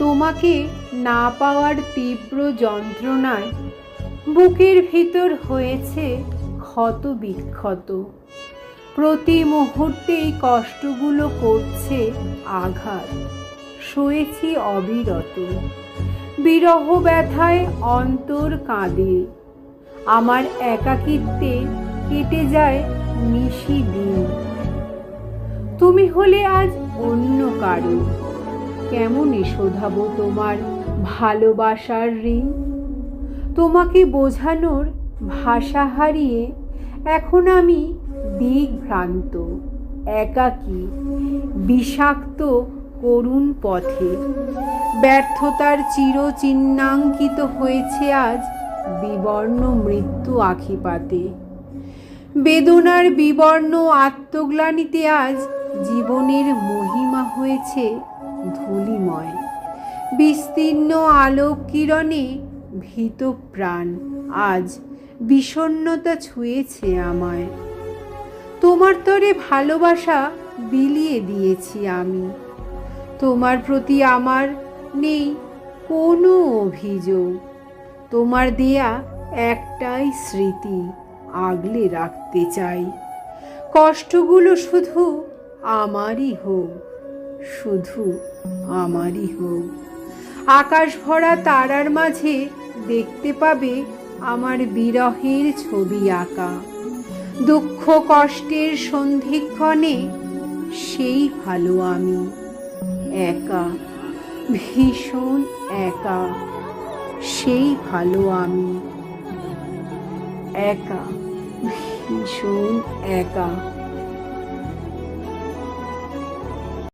তোমাকে না পাওয়ার তীব্র যন্ত্রণায় বুকের ভিতর হয়েছে ক্ষত বিক্ষত। প্রতি মুহূর্তেই কষ্টগুলো করছে আঘাত। সয়েছি অবিরত, বিরহ ব্যথায় অন্তর কাঁদে। আমার একাকিত্বে কেটে যায় নিশি দিন। তুমি হলে আজ অন্য কারো, কেমনে শোধাবো তোমার ভালোবাসার ঋণ? তোমাকে বোঝানোর ভাষা হারিয়ে এখন আমি দিগ্ভ্রান্ত, একাকী, বিষাক্ত করুণ পথে। ব্যর্থতার চিরচিহ্নাঙ্কিত হয়েছে আজ বিবর্ণ মৃত্যু আখিপাতে। বেদনার বিবর্ণ আত্মগ্লানিতে আজ জীবনের মহিমা হয়েছে ধূলিময়। বিস্তীর্ণ আলোক কিরণে ভীত প্রাণ আজ বিষণ্ণতা ছুঁয়েছে আমায়। তোমার তরে ভালোবাসা বিলিয়ে দিয়েছি আমি। তোমার প্রতি আমার নেই কোনো অভিযোগ। তোমার দেয়া একটাই স্মৃতি আগলে রাখতে চাই। কষ্টগুলো শুধু আমারই হোক, শুধু আমারই হোক। আকাশ ভরা তারার মাঝে দেখতে পাবে আমার বিরহের ছবি আঁকা। দুঃখ কষ্টের সন্ধিক্ষণে সেই ভালো আমি একা, ভীষণ একা। সেই ভালো আমি একা, ভীষণ একা।